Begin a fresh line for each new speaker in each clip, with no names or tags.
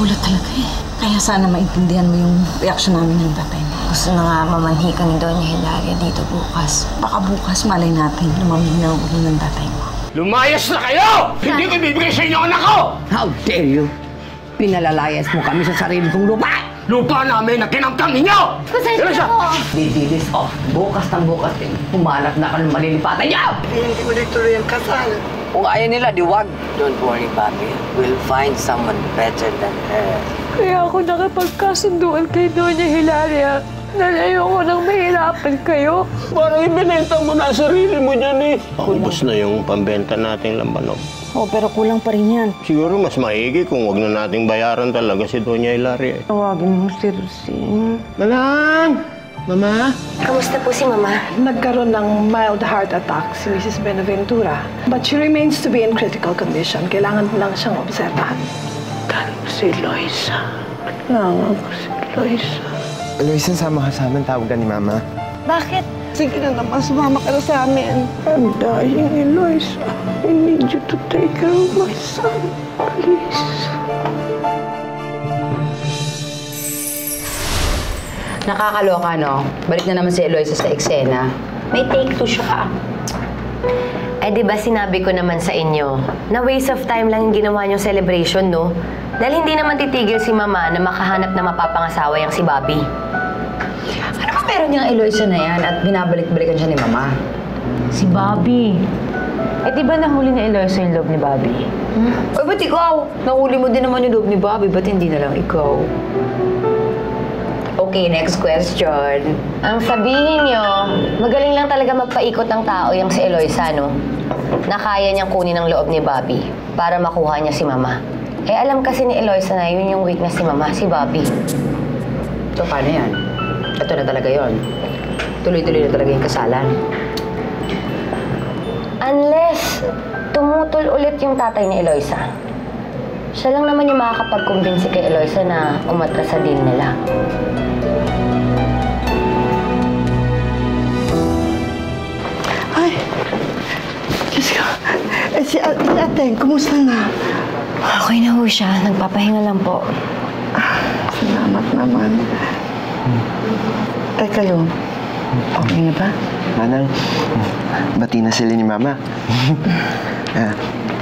Nakakagulat talaga eh. Kaya sana maintindihan mo yung reaksyon namin ng tatay mo.
Gusto na nga mamanhi ka ni Doña Hilaria dito bukas.
Baka bukas malay natin lumamig na ang ulo ng tatay mo.
Lumayas na kayo! Hindi ko ibibigay sa inyo ang anak ko!
How dare you? Pinalalayas mo kami sa sarili kong lupa!
Lupa namin na kinamkam ninyo!
Pasensya po!
Didilis off. Bukas ng bukas din. Humanap na ka ng malilipatan niyo!
Hindi mo nagtuloy ang kasal.
Kung ayaw nila, diwag.
Don't worry, Papi. We'll find someone better than her.
Kaya ako nakapagkasunduan kay Doña Hilaria. Nalayo ko nang mahirapan kayo.
Parang ibinenta mo na sarili mo dyan eh. Paubos na yung pambenta nating lambanog.
Oh, pero kulang pa rin yan.
Siguro mas maigi kung wag na nating bayaran talaga si Doña Hilaria.
Tawagin mo si Rosine.
Malang! Mama?
Kamusta po si Mama?
Nagkaroon ng mild heart attack si Mrs. Benaventura. But she remains to be in critical condition. Kailangan lang siyang obserbahan.
Si Loisa.
Nangang ko si Loisa.
Eloisa, sama ka sa amin. Tawagan ni Mama.
Bakit?
Sige na naman, sumama ka na sa amin. I'm dying, Eloisa. I need you to take care of my son. Please.
Nakakaloka, no? Balik na naman si Eloisa sa eksena. May take two siya.
Eh, di ba sinabi ko naman sa inyo na waste of time lang yung ginawa niyong celebration, no? Dahil hindi naman titigil si Mama na makahanap na mapapangasawa yung si Bobby.
Ano ba meron niyang Eloisa na yan at binabalik-balikan siya ni Mama? Si Bobby. Eh, di ba nahuli ni Eloisa yung loob ni Bobby? Eh, ba't ikaw? Nahuli mo din naman yung loob ni Bobby. Ba't hindi na lang ikaw? Okay, next question.
Ang sabihin niyo, magaling lang talaga magpaikot ng tao yung si Eloisa, no? Na kaya niyang kunin ang loob ni Bobby para makuha niya si Mama. Eh, alam kasi ni Eloisa na yun yung weakness ni Mama, si Bobby.
So, paano yan? Ito na talaga yon. Tuloy-tuloy na talaga yung kasalan.
Unless tumutol ulit yung tatay ni Eloisa. Siya lang naman yung makakapag-convince kay Eloisa na umatras sa deal nila.
Ay, Diyos ko. Eh, si Ateng, kumusta na?
Okay na ho siya. Nagpapahinga lang po.
Salamat naman. Eh, kayo, okay na ba?
Manang, bati na sila ni Mama.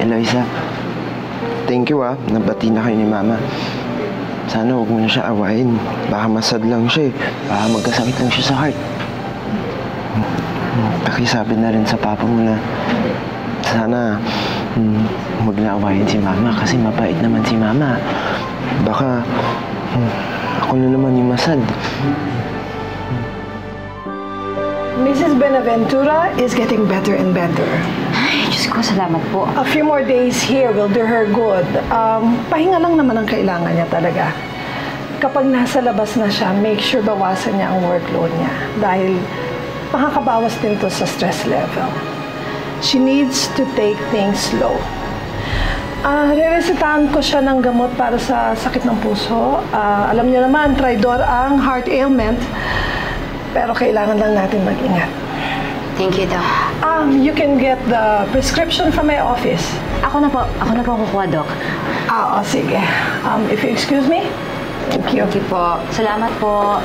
Eloisa, thank you nabati na kayo ni Mama. Sana huwag mo na siya awayin. Baka masad lang siya eh. Baka magkasakit lang siya sa heart. Pakisabi na rin sa papa mo na sana huwag na awayin si Mama kasi mabait naman si Mama. Baka ako na naman yung masad.
Mrs. Benaventura is getting better and better.
Ay, Diyos ko, salamat po.
A few more days here will do her good. Pahinga lang naman ang kailangan niya talaga. Kapag nasa labas na siya, make sure bawasan niya ang workload niya. Dahil makakabawas din to sa stress level. She needs to take things slow. Re-resetahan ko siya ng gamot para sa sakit ng puso. Alam niyo naman, tridor ang heart ailment. Pero kailangan lang natin mag-ingat.
Thank you, Doc.
You can get the prescription from my office.
Ako na po kukuha, Doc.
Sige. If you excuse me. Thank you.
Thank you po. Salamat po.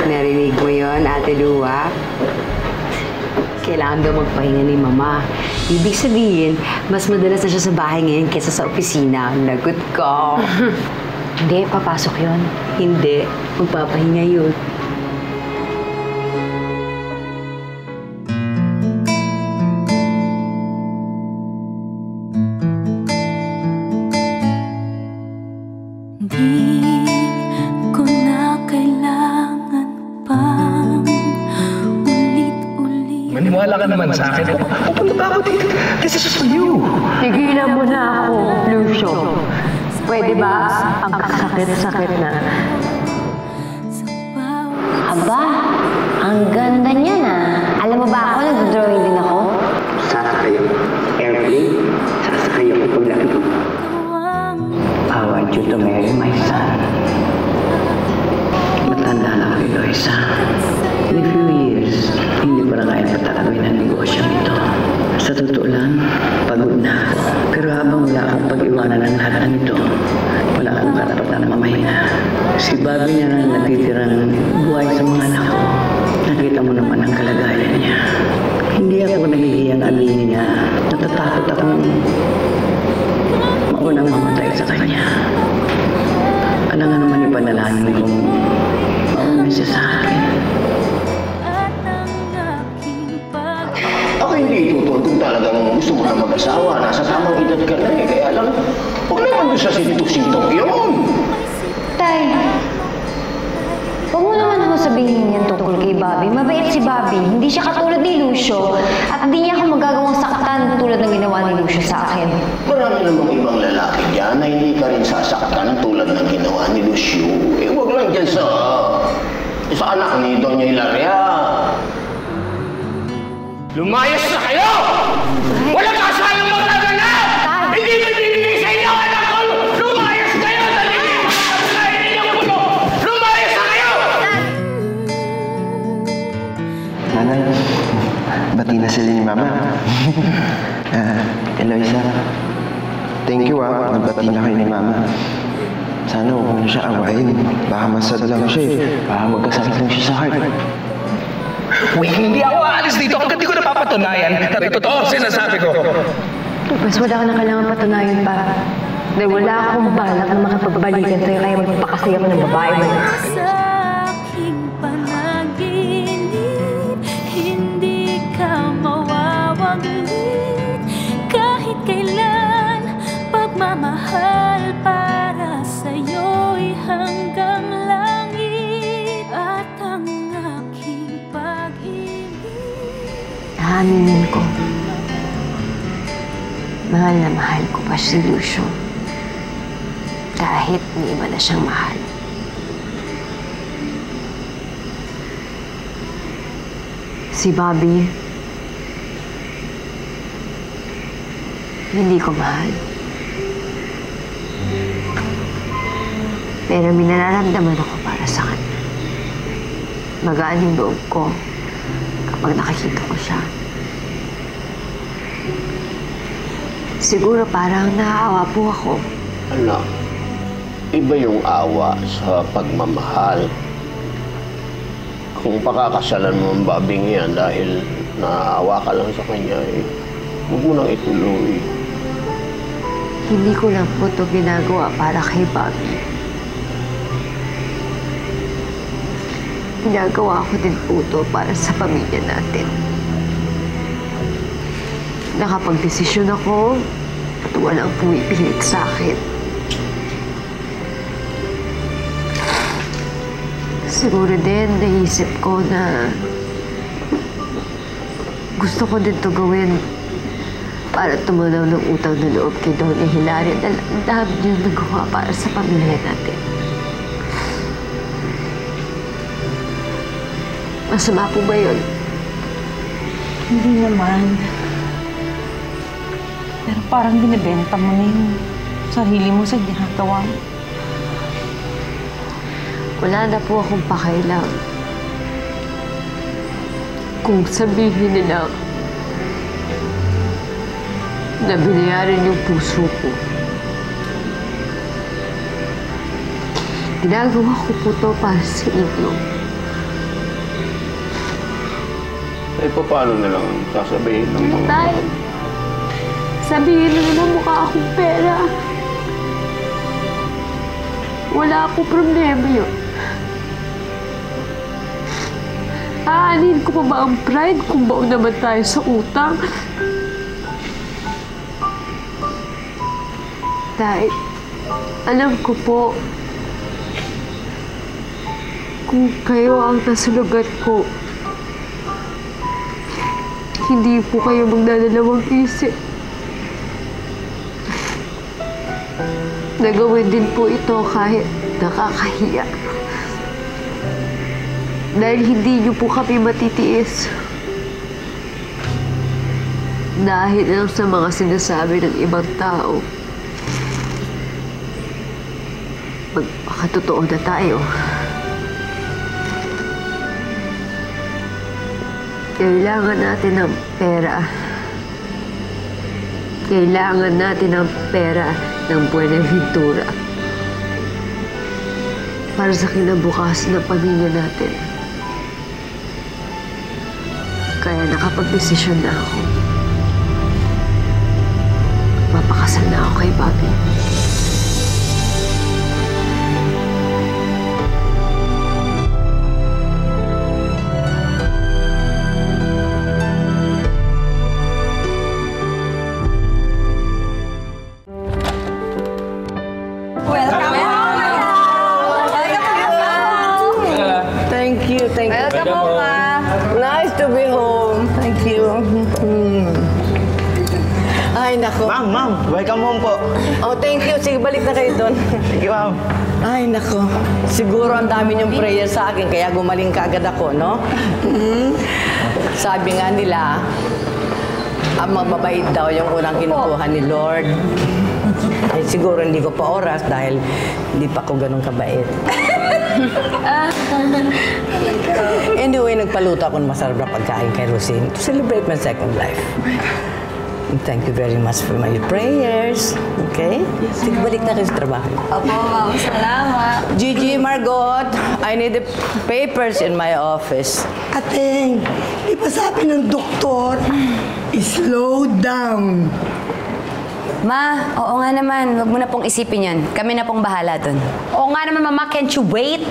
Narinig mo yun, Ate Lua? Kailangan daw magpahinga ni Mama. Ibig sabihin, mas madalas na siya sa bahay ngayon kaysa sa opisina. Lagot ko.
Hindi, papasok yun.
Hindi. Magpapahinga yun.
Maniwala ka naman sa akin. Pupunta ba ako dito? This is for you.
Tigilan mo na ako, Lucio. Pwede ba? Ang sakit-sakit na.
Aba, ang ganda niya na. Alam mo ba ako, nag-drawing din ako?
Sasakay ako. Airplane. Sasakay ako paglaki ko. I want you to marry my son. Matanda na ako, Eloisa. In a few years, hindi ko na kaya patakwin ang negosyong ito. Sa totoo lang, pagod na ako. Pero habang wala akong pag-iwanan ng lahat ng ito, wala akong karapatan Si Bobby niya lang natitirang buhay sa mga anak ko. Nakita mo naman ang kalagayan niya. Hindi ako nahihiyang aminin niya. Natatakot akong maunang mamatay sa kanya. Alam nga naman ipanalangin kong mauna siya sa akin.
Ako hindi itutuwa kung talagang gusto mo na mag-asawa. Nasa tamang edad ka na eh. Kaya lang, huwag naman doon sa sintok-sintok yun.
Tay, huwag mo naman ako sabihin yan tungkol kay Bobby. Mabait si Bobby. Hindi siya katulad ni Lucio. At hindi niya ako magagawang saktan tulad ng ginawa ni Lucio sa akin.
Marami namang ibang lalaki dyan na hindi ka rin sasaktan tulad ng ginawa ni Lucio. Eh, huwag lang dyan sa anak ni Doña Hilaria. Lumayas na kayo! Walang kasayang mga naganap! Hindi ko binigay sa inyo, anak ko! Lumayas kayo! Lumayas na kayo!
Nanay, bati na sila ni Mama. Eloisa, thank you nagbati na kayo ni Mama. Sana huwag mo na siya awayin. Baka masad lang siya eh. Baka magkasakit lang siya sa heart.
Uy, hindi ako aalis dito hanggang di ko napapatunayan na totoo ang sinasabi ko.
Mas wala ka na kailangan patunayan pa. Dahil wala akong balak na makapagbalikan sa'yo kaya magpapakasaya ko ng babae mo.
Sa aking panaginip, hindi ka mawawaglit. Kahit kailan, pagmamahal para sa'yo'y hanggang langit. At ang aking pag-ibig,
Aminin ko. Mahal na mahal ko pa si Lucio. Kahit may iba na siyang mahal. Si Bobby, hindi ko mahal. Pero may nararamdaman ako para sa kanya. Magaan yung loob ko kapag nakikita ko siya. Siguro parang naaawa po ako.
Anak, iba yung awa sa pagmamahal. Kung pakakasalan mo ang babing yan dahil naaawa ka lang sa kanya, eh, huwag mo nang ituloy.
Hindi ko lang po ito ginagawa para kay Bobby. Ginagawa ko din po ito para sa pamilya natin. Nakapag-desisyon ako at walang pumipilit sa akin. Siguro din naisip ko na gusto ko din ito gawin para tumanaw ng utang na loob kay Doña Hilaria dahil ang dami niyang nagawa para sa pamilya natin. Masama po ba yun?
Hindi naman. Pero parang binibenta mo na yung sarili mo sa ginagawa mo.
Wala na po akong pakailang. Kung sabihin nila na binayaran yung puso ko. Ginagawa ko po to para sa inyo.
Eh, paano na lang sasabihin ng mga...
Tay, sabihin na nila mukha akong pera. Wala po problema yun. Aanin ko pa ba ang pride kung baon naman tayo sa utang?
Dahil, alam ko po, kung kayo ang nasulugan ko, hindi po kayo magdadalawang isip. Nagawin din po ito kahit nakakahiya. Dahil hindi niyo po kami matitiis. Dahil lang sa mga sinasabi ng ibang tao. Magpakatotoo na tayo. Kailangan natin ng pera. Kailangan natin ng pera ng Buenaventura.
para sa kinabukasan ng pamilya natin. Kaya nakapag-desisyon na ako. Papakasal na ako kay Bobby.
Thank you. Welcome home, Ma. Nice to be home. Thank you. Ay, nako.
Ma'am, welcome home po.
Oh, thank you. Sige, balik na kayo doon.
Thank you, ma'am.
Ay, nako. Siguro ang dami niyong prayer sa akin, kaya gumaling ka agad ako, no? Sabi nga nila, ang mababait daw yung unang kinukuha ni Lord. Ay, siguro hindi ko pa oras dahil hindi pa ako ganun kabait. Anyway, nagpaluto ako ng masarap na pagkain kay Rosine to celebrate my second life. And thank you very much for my prayers. Okay? Sige, balik na kayo sa trabaho.
Opo, Ma'am. Salamat.
Gigi, Margot, I need the papers in my office.
Ateng, di ba sabi ng doktor, slow down.
Ma, oo nga naman. Huwag mo na pong isipin yan. Kami na pong bahala dun.
Oo nga naman, Mama. Can't you wait?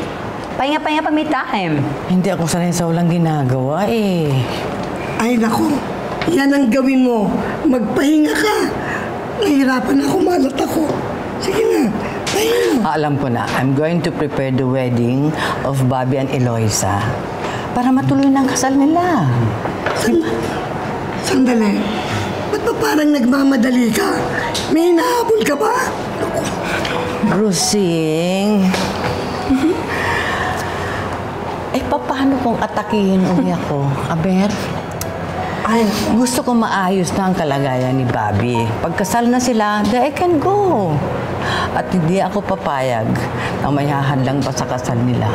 Pahinga-pahinga pag may time.
Hindi ako sanay sa walang ginagawa eh.
Ay, naku. Yan ang gawin mo. Magpahinga ka. Nahirapan ako, malat ako. Sige na, pahinga.
Alam ko na, I'm going to prepare the wedding of Bobby and Eloisa para matuloy na ang kasal nila.
Sandali. Ba't ba parang nagmamadali ka? May hinahabol ka ba?
Rusing. Paano kung atakihin uli ako? Aber? Ay, gusto ko maayos na ang kalagayan ni Bobby. Pagkasal na sila, I can go. At hindi ako papayag na may hahadlang pa sa kasal nila.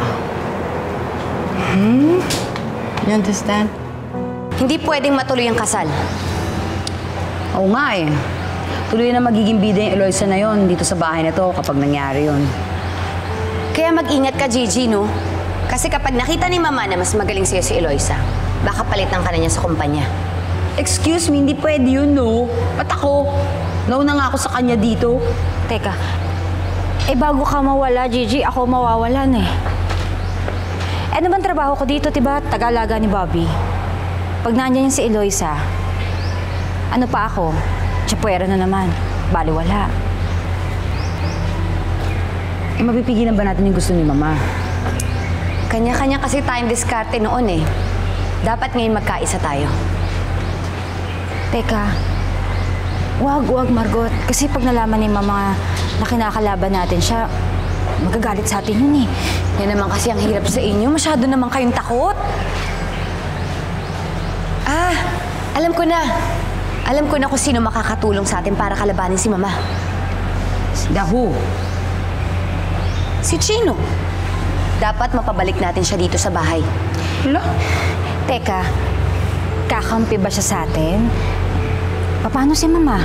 You understand?
Hindi pwedeng matuloy ang kasal.
Oo nga eh. Tuloy na magiging bida yung Eloisa na yon dito sa bahay na to kapag nangyari yon.
Kaya mag-ingat ka, Gigi, no? Kasi kapag nakita ni Mama na mas magaling sa'yo si Eloisa, baka palitan ka na niya sa kumpanya.
Excuse me, hindi pwede yun, no? Ba't ako? Nauna nga ako sa kanya dito.
Teka, bago ka mawala, Gigi, ako mawawalan eh. Ano bang trabaho ko dito, diba? Tagalaga ni Bobby. Pag nandiyan yung si Eloisa, ano pa ako? Tsapuera na naman. Baliwala.
Mapipigilan ba natin yung gusto ni Mama?
Kanya-kanya kasi tayong diskarte noon eh. Dapat ngayon magkaisa tayo.
Teka, wag, Margot. Kasi pag nalaman ni Mama na kinakalaban natin siya, magagalit sa atin yun eh.
Yan naman kasi ang hirap sa inyo. Masyado naman kayong takot. Alam ko na. Alam ko na kung sino makakatulong sa atin para kalabanin si Mama.
Who?
Si Chino. Dapat mapabalik natin siya dito sa bahay.
Hala? Teka, kakampi ba siya sa atin? Paano si Mama?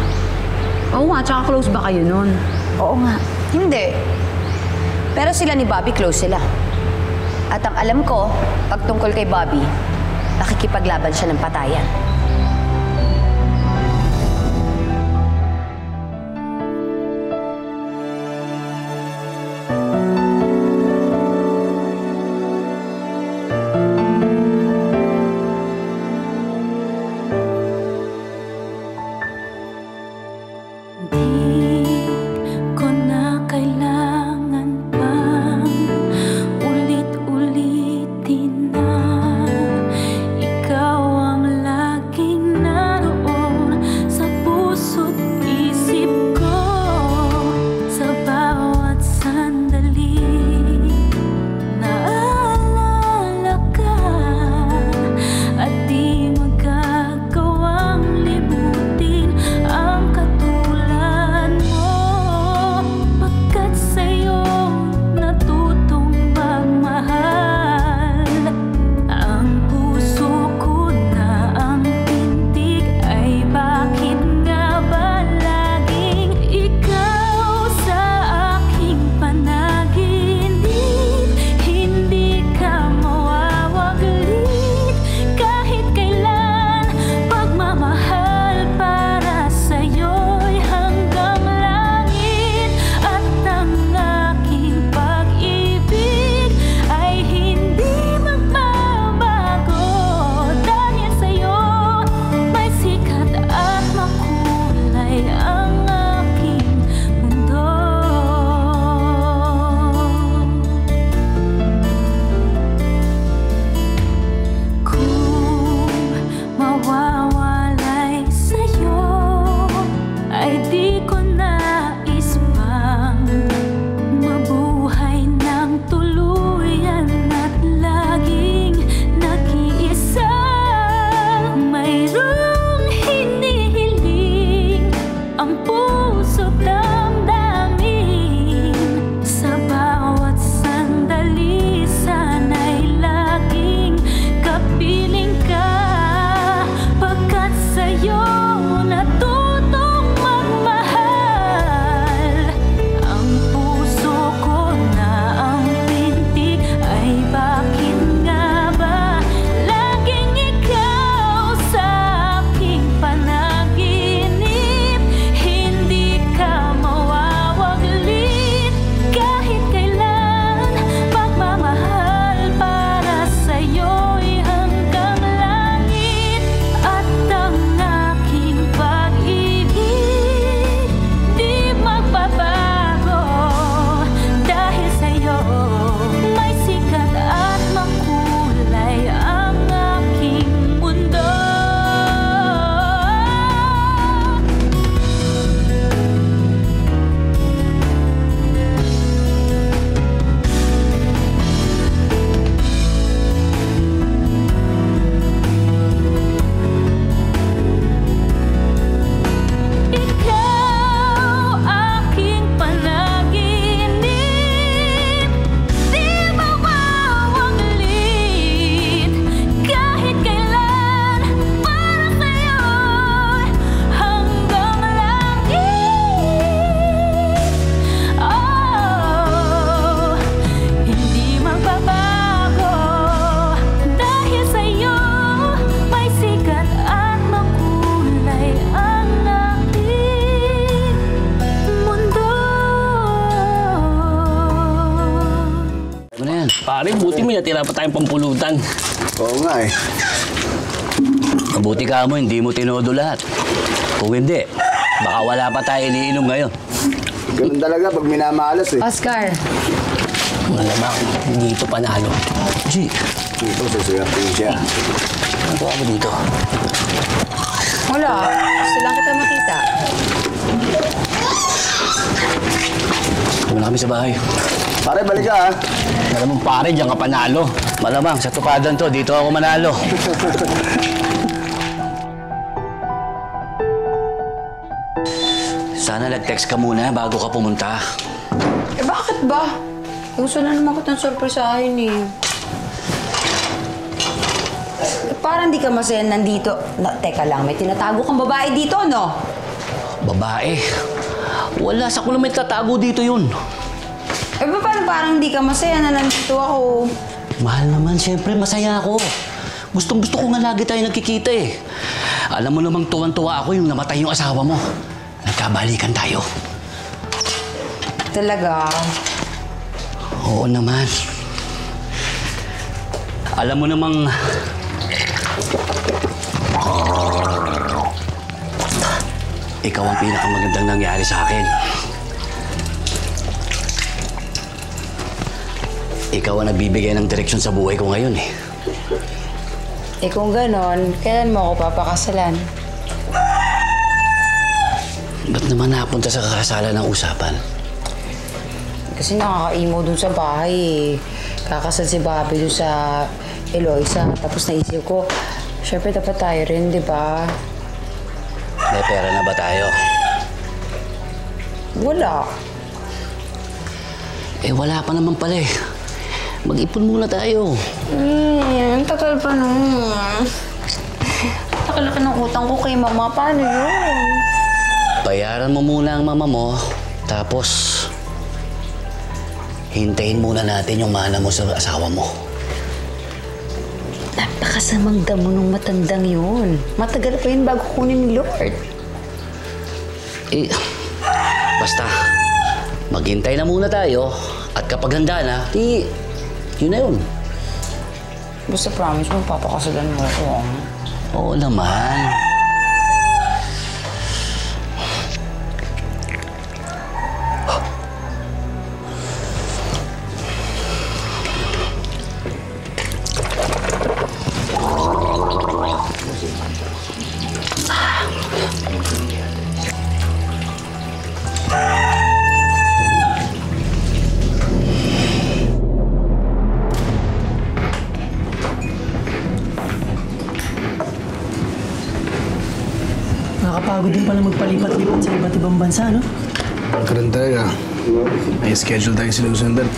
Oo nga, tsaka close ba kayo nun?
Oo nga.
Hindi. Pero sila ni Bobby close sila. At ang alam ko, pag tungkol kay Bobby, nakikipaglaban siya ng patayan.
Ulit-ulitin na ikaw ang lagi puso't damdamin. Sa bawat sandali, sana'y laging kapiling ka. Pagkat sa'yo natutong magmahal. Ang puso ko na ang pintig ay bakit nga ba laging ikaw sa aking panaginip. Hindi ka mawawaglit kahit kailan. Pagmamahal para sa'yo'y hanggang langit. At ang aking pag-ibig di magbabago. Dahil sa'yo may sikat at makulay ang aking mundo. Ikaw aking panaginip. Di mawawaglit kahit kailan. Para sa'yo'y hanggang langit. Oh, hindi magbabago. Dahil sa'yo may sikat at makulay ang aking mundo.
Ano na yan? Pare, buti may natira pa tayong pampulutan.
Oo nga eh.
Mabuti ka mo, hindi mo tinodo lahat. Kung hindi, baka wala pa tayo iniinom ngayon.
Ganun talaga pag minamalas eh.
Oscar,
Malamang, hindi ito panalo. G,
Dito, susuyatin siya.
ano ba dito?
wala. Gusto lang kita makita.
Wala kami sa bahay.
Pare, balik ka ha.
Alam mo, pare, diyan ka panalo. Malamang, sa tukadan to, dito ako manalo. Sana nag-text ka muna bago ka pumunta.
Eh bakit ba? Gusto na naman ko ng sorpresahin eh. Parang di ka masaya nandito. Teka lang, may tinatago kang babae dito, no?
Babae? Wala, sa ko lang may tatago dito yun.
Eh paano parang di ka masaya na nandito ako?
Mahal naman, siyempre, masaya ako. Gustong-gusto ko nga lagi tayo nagkikita eh. Alam mo namang tuwan-tuwa ako yung namatay yung asawa mo. Nagkabalikan tayo.
Talaga?
Oo naman. Alam mo namang... Ikaw ang pinakamagandang nangyari sa akin. Ikaw ang nagbibigay ng direksyon sa buhay ko ngayon eh.
Eh kung ganon, kailan mo ako papakasalan?
Ba't naman napunta sa kakasalan ng usapan?
Kasi nakaka-emo dun sa bahay eh. Kakasal si Bobby dun sa Eloisa. Tapos naisip ko, syempre dapat tayo rin, di ba?
May pera na ba tayo?
Wala.
Eh wala pa naman pala eh. Mag-ipon muna tayo.
Ang tagal pa nun. Tagal ka ng utang ko kay mama. Paano yun?
Bayaran mo muna ang mama mo, tapos hintayin muna natin yung mana mo sa asawa mo.
Napakasamang damo nung matandang yun. Matagal pa yun bago kunin ni Lord.
Eh, basta, maghintay na muna tayo at kapag handa na, yun na yun.
Basta promise mo, papakasalan mo ako.
Oo naman.
Nakakapagod din pala magpalipat-lipat sa iba't ibang bansa, no?
Karan talaga. May schedule tayong sinusundan.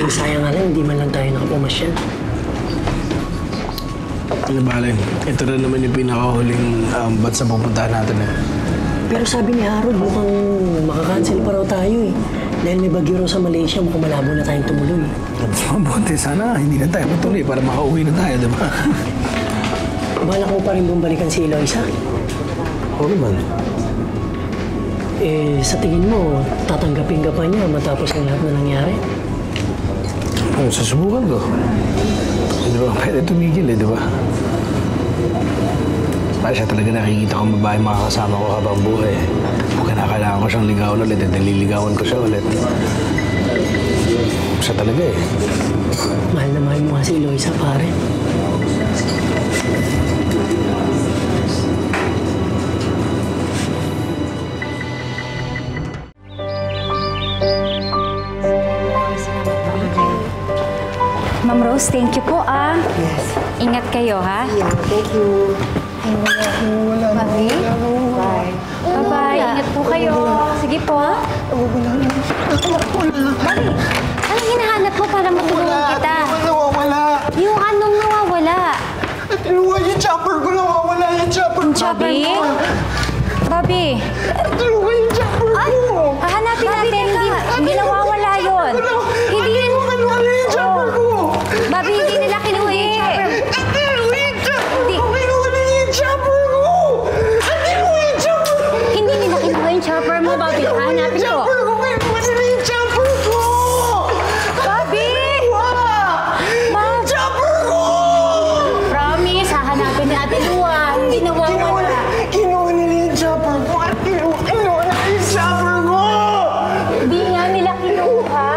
Sayang nga lang, hindi man lang tayo nakapamasyal.
Ano ba, Len? Ito na naman yung pinakahuling bansa pupuntahan natin eh.
Pero sabi ni Harold, mukhang makakancel pa raw tayo eh. Dahil may bagyo raw sa Malaysia, mukhang malabo na tayong tumuloy.
Mabuti sana, hindi na tayo matuloy para makauwi na tayo, diba?
Balak mo pa rin bumalikan si Eloisa?
Oo naman.
Sa tingin mo, tatanggapin ka pa niya matapos ang lahat na nangyari?
Susubukan ko. Hindi ba pwede tumigil eh, di ba? Siya talaga nakikita kong babae makakasama ko habang buhay. Kung kinakailangan ko siyang ligawan ulit, nililigawan ko siya ulit. Siya talaga eh.
Mahal na mahal mo nga si Eloisa, pare.
Ma'am Rose, thank you po Yes. Ingat kayo ha.
Yeah, thank you.
Mami? Bye. Bye-bye. Ingat po kayo. Sige po ha. Mami, anong hinahanap mo para matulungan kita?
Nawawala.
Yung anong nawawala?
Yung chopper ko nawawala. Yung chopper ko.
Bobby?
Tulungan yung chopper ko.
Hahanapin natin. Hindi nawawala yun. Hindi yun.
Yung chopper ko.
Bobby, hindi nila kinuha yung chopper. Hindi nila kinuha yung chopper mo, Bobby. Hahanapin ko. Bobby!
Chopper ko!
Promise, hahanapin natin Luan. Hindi nawawala.
Kinuha nila yung chopper ko at kinuha nila yung chopper ko!
Hindi nga nila kinuha.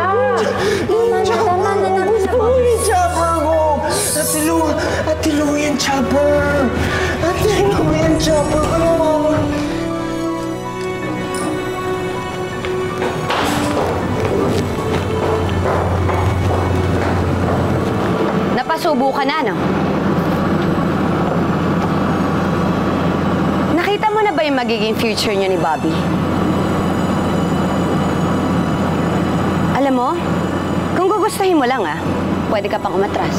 Tama na natin na po.
Yung chopper ko! At tiluha yung chopper! At tiluha yung chopper ko naman!
Napasubo ka na, no? Nakita mo na ba yung magiging future niyo ni Bobby? Alam mo, kung gugustuhin mo lang, pwede ka pang umatras.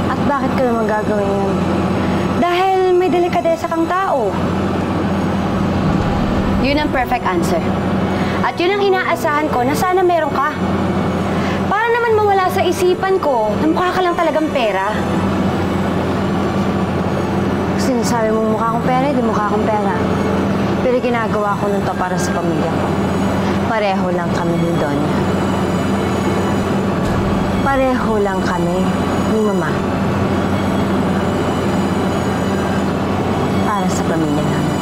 At bakit ko naman gagawin yan? Dahil may delikadesa kang tao. Yun ang perfect answer. At yun ang inaasahan ko na sana meron ka. Para naman mawala sa isipan ko na mukha ka lang talagang pera. Sinasabi mong mukha akong pera, di mukha akong pera. Pero ginagawa ko nun to para sa pamilya ko. Pareho lang kami ni Donya. Pareho lang kami ni Mama. Para sa pamilya namin.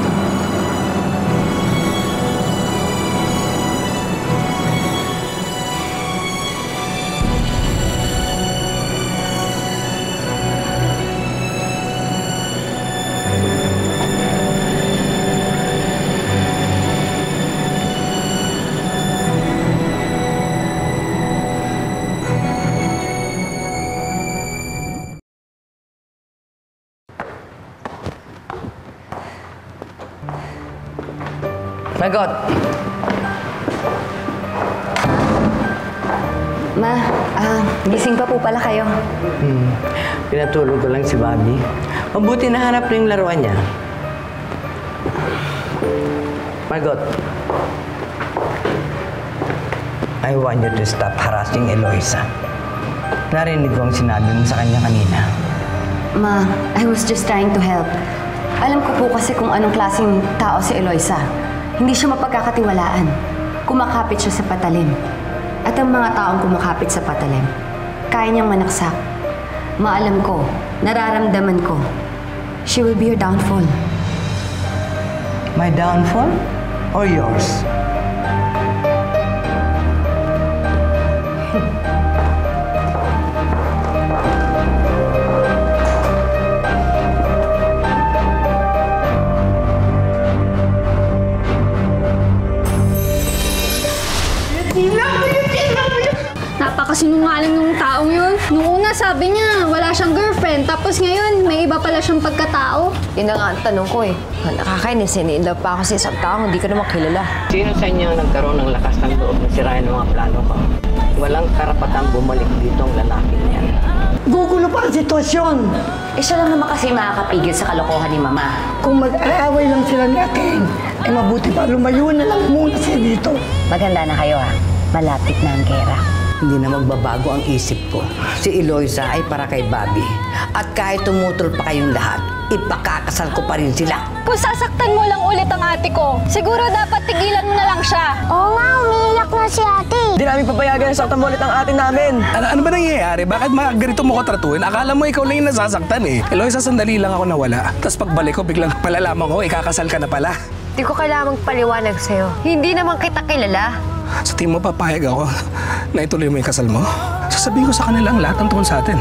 Magot!
Ma, gising pa po pala kayo.
Pinatulog ko lang si Bobby. Mabuti nahanap na yung laruan niya. Magot. I want you to stop harassing Eloisa. Narinig ko ang sinabi mo sa kanya kanina.
Ma, I was just trying to help. Alam ko po kasi kung anong klaseng tao si Eloisa. Hindi siya mapagkakatiwalaan. Kumakapit siya sa patalim. At ang mga taong kumakapit sa patalim, kaya niyang manaksak. Maalam ko, nararamdaman ko, she will be your downfall.
My downfall or yours?
Napakasinungaling nung taong yun. Nung una sabi niya, wala siyang girlfriend. Tapos ngayon, may iba pala siyang pagkatao.
Yun na nga ang tanong ko eh. Nakakainis, in-love pa ako sa isang taong hindi ko naman kilala.
Sino sa inyo nagkaroon ng lakas ng loob na sirayan ng mga plano ko? Walang karapatang bumalik dito ang lalaki niya.
Gugulo pa ang sitwasyon.
Siya lang naman kasi makakapigil sa kalokohan ni Mama.
Kung mag-aaway lang sila ni Ating, mabuti pa lumayo na lang muna siya dito.
Maganda na kayo Malapit na ang gera.
Hindi na magbabago ang isip ko. Si Eloisa ay para kay Bobby. At kahit tumutol pa kayong lahat, ipakakasal ko pa rin sila.
Kung sasaktan mo lang ulit ang ate ko, siguro dapat tigilan mo na lang siya. Oo nga, umiiyak na si ate.
Hindi namin papayagan na saktan mo ulit ang ate namin.
Ano ba nangyayari? Bakit mga ganito mo ko tratuhin? Akala mo ikaw lang yung nasasaktan eh. Eloisa, sandali lang ako nawala. Tapos pagbalik ko, biglang malalaman ko, ikakasal ka na pala.
Di ko kailangang magpaliwanag sa'yo. Hindi naman kita kilala.
Sa tingin mo papayag ako na ituloy mo yung kasal mo? Sasabihin ko sa kanila ang lahat ng tungkol sa atin.